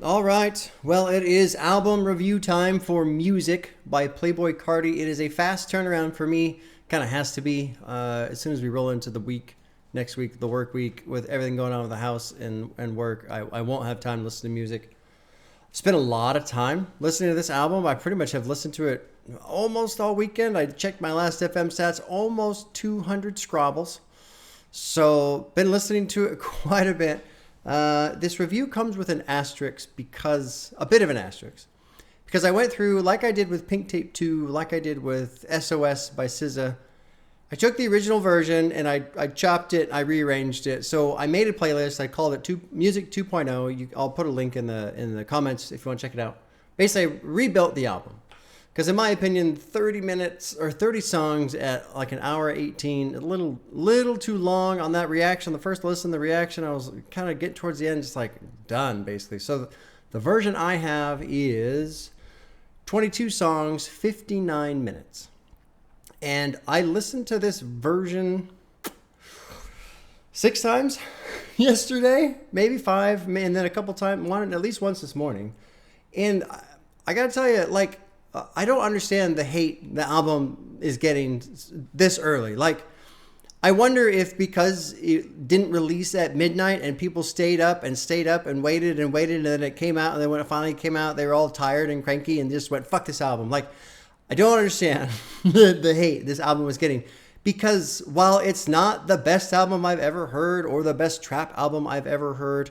All right. Well, it is album review time for Music by Playboi Carti. It is a fast turnaround for me. Kind of has to be. As soon as we roll into the week, next week, the work week, with everything going on with the house and work, I won't have time to listen to music. Spent a lot of time listening to this album. I pretty much have listened to it almost all weekend. I checked my last FM stats, almost 200 scrobbles. So, been listening to it quite a bit. This review comes with an asterisk a bit of an asterisk. Because I went through, like I did with Pink Tape 2, like I did with SOS by SZA. I took the original version and I chopped it, I rearranged it. So I made a playlist. I called it Music 2.0. I'll put a link in the comments if you want to check it out. Basically, I rebuilt the album. Because in my opinion, 30 minutes or 30 songs at like an hour 18, a little too long on that reaction. The first listen, the reaction, I was kind of getting towards the end, just like done basically. So the version I have is 22 songs, 59 minutes. And I listened to this version 6 times yesterday, maybe 5, and then a couple times, at least once this morning. And I got to tell you, like, I don't understand the hate the album is getting this early. Like, I wonder if because it didn't release at midnight and people stayed up and waited and then it came out, and then when it finally came out, they were all tired and cranky and just went, fuck this album. Like, I don't understand the hate this album was getting, because while it's not the best album I've ever heard or the best trap album I've ever heard,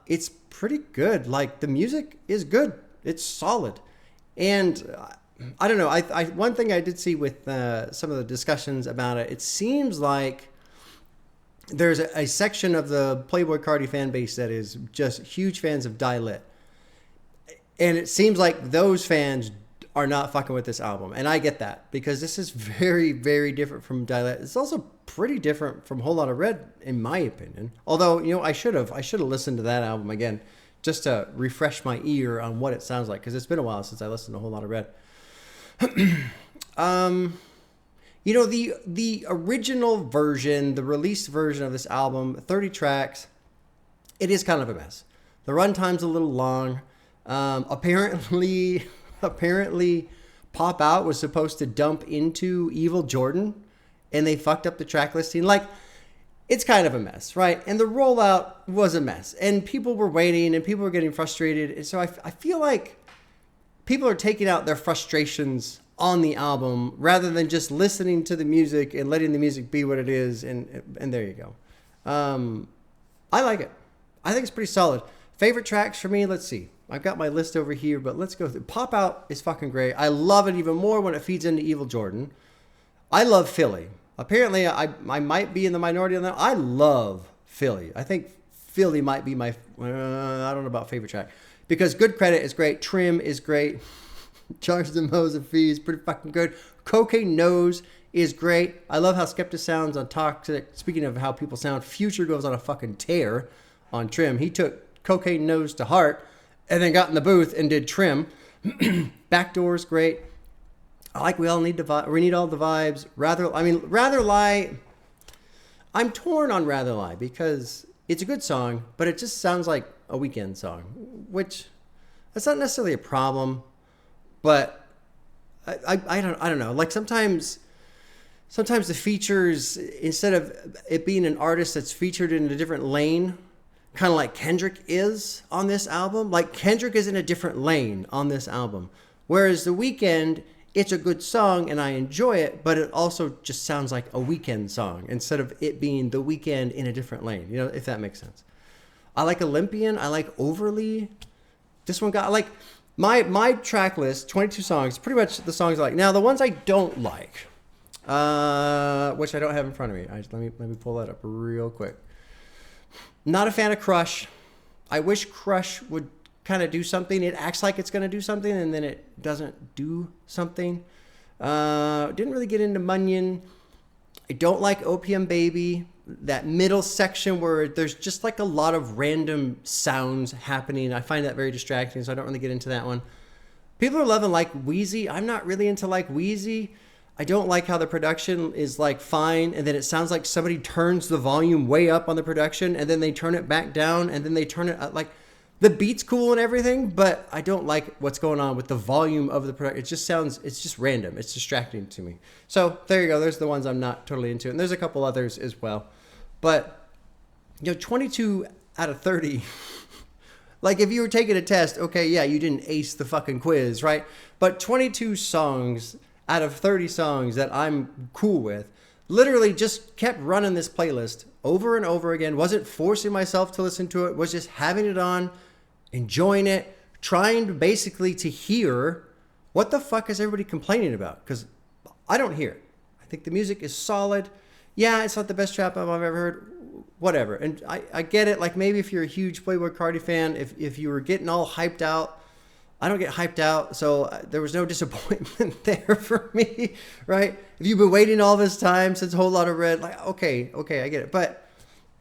it's pretty good. Like, the music is good. It's solid. And I don't know. I one thing I did see with some of the discussions about it, it seems like there's a section of the Playboi Carti fan base that is just huge fans of Die Lit. And it seems like those fans are not fucking with this album. And I get that, because this is very, very different from Die Lit. It's also pretty different from Whole Lotta Red, in my opinion. Although, I should have listened to that album again, just to refresh my ear on what it sounds like, because it's been a while since I listened to a Whole Lotta Red. The original version, the released version of this album, 30 tracks, it is kind of a mess. The runtime's a little long. Apparently, Pop Out was supposed to dump into Evil Jordan, and they fucked up the track listing. Like, it's kind of a mess, right? And the rollout was a mess. And people were waiting, and people were getting frustrated. And so I feel like people are taking out their frustrations on the album rather than just listening to the music and letting the music be what it is. And there you go. I like it. I think it's pretty solid. Favorite tracks for me, let's see. I've got my list over here, but let's go through. Pop Out is fucking great. I love it even more when it feeds into Evil Jordan. I love Philly. Apparently, I might be in the minority on that. I love Philly. I think Philly might be my, I don't know about favorite track. Because Good Credit is great. Trim is great. Charge the Mo's and Fees, pretty fucking good. Cocaine Nose is great. I love how Skepta sounds on Toxic. Speaking of how people sound, Future goes on a fucking tear on Trim. He took Cocaine Nose to heart and then got in the booth and did Trim. Backdoor's great. I like We Need All the Vibes. Rather Lie. I'm torn on Rather Lie because it's a good song, but it just sounds like a Weeknd song, which that's not necessarily a problem, but I don't know. Like sometimes the features, instead of it being an artist that's featured in a different lane, kind of like Kendrick is on this album. Like Kendrick is in a different lane on this album, whereas The Weeknd, it's a good song and I enjoy it, but it also just sounds like a Weeknd song instead of it being The Weeknd in a different lane, if that makes sense. I like Olympian. I like Overly. This one got, like, my track list, 22 songs, pretty much the songs I like. Now, the ones I don't like, which I don't have in front of me. Let me pull that up real quick. Not a fan of Crush. I wish Crush would kind of do something. It acts like it's going to do something, and then it doesn't do something. Didn't really get into Munyon. I don't like Opium Baby. That middle section where there's just like a lot of random sounds happening. I find that very distracting, so I don't really get into that one. People are loving Like Wheezy. I'm not really into Like Wheezy. I don't like how the production is like fine, and then it sounds like somebody turns the volume way up on the production, and then they turn it back down, and then they turn it up. Like, The beat's cool and everything, but I don't like what's going on with the volume of the production. It's just random. It's distracting to me. So there you go. There's the ones I'm not totally into. And there's a couple others as well. But, 22 out of 30. Like if you were taking a test, okay, yeah, you didn't ace the fucking quiz, right? But 22 songs out of 30 songs that I'm cool with, literally just kept running this playlist over and over again. Wasn't forcing myself to listen to it. Was just having it on, enjoying it, trying to basically to hear what the fuck is everybody complaining about? Because I don't hear it. I think the music is solid. Yeah, it's not the best trap album I've ever heard. Whatever. And I get it. Like maybe if you're a huge Playboi Carti fan, if you were getting all hyped out, I don't get hyped out, so there was no disappointment there for me, right? If you've been waiting all this time since a whole lot of red, like okay, I get it. But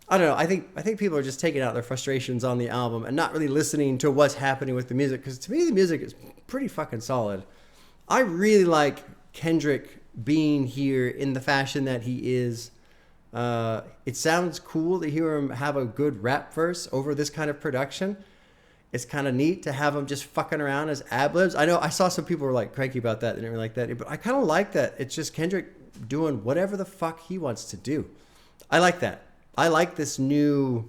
I don't know. I think people are just taking out their frustrations on the album and not really listening to what's happening with the music. Because to me, the music is pretty fucking solid. I really like Kendrick being here in the fashion that he is. It sounds cool to hear him have a good rap verse over this kind of production. It's kind of neat to have him just fucking around as ad-libs. I know I saw some people were like cranky about that. They didn't really like that. But I kind of like that. It's just Kendrick doing whatever the fuck he wants to do. I like that. I like this new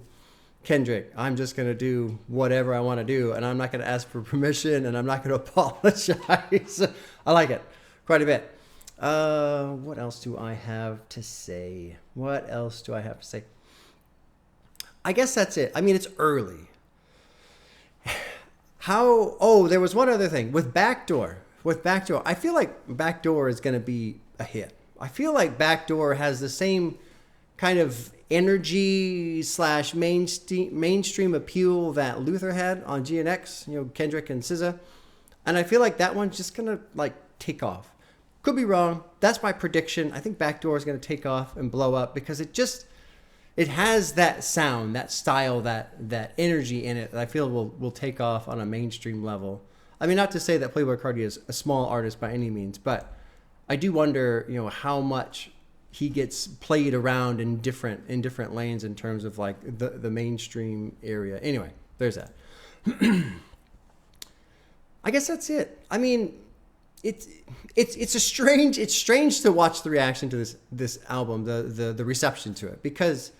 Kendrick. I'm just going to do whatever I want to do. And I'm not going to ask for permission. And I'm not going to apologize. I like it quite a bit. What else do I have to say? I guess that's it. I mean, it's early. There was one other thing with Backdoor. I feel like Backdoor is going to be a hit. I feel like Backdoor has the same kind of energy / mainstream appeal that Luther had on GNX, Kendrick and SZA. And I feel like that one's just going to like take off. Could be wrong. That's my prediction. I think Backdoor is going to take off and blow up because it has that sound, that style, that energy in it that I feel will take off on a mainstream level. I mean, not to say that Playboi Carti is a small artist by any means, but I do wonder, how much he gets played around in different lanes in terms of like the mainstream area. Anyway, there's that. I guess that's it. I mean, it's strange to watch the reaction to this album, the reception to it, because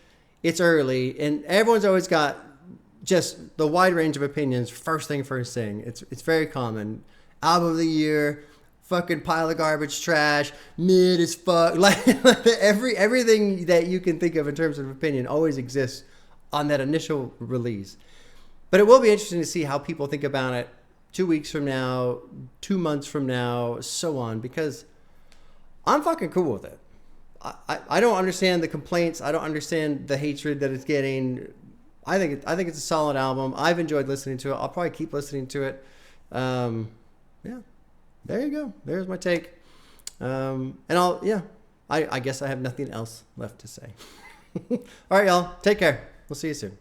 it's early and everyone's always got just the wide range of opinions. First thing. It's very common. Album of the year, fucking pile of garbage, trash, mid as fuck. Like everything that you can think of in terms of opinion always exists on that initial release. But it will be interesting to see how people think about it 2 weeks from now, 2 months from now, so on, because I'm fucking cool with it. I don't understand the complaints. I don't understand the hatred that it's getting. I think it's a solid album. I've enjoyed listening to it. I'll probably keep listening to it. Yeah, there you go. There's my take. I guess I have nothing else left to say. All right, y'all. Take care. We'll see you soon.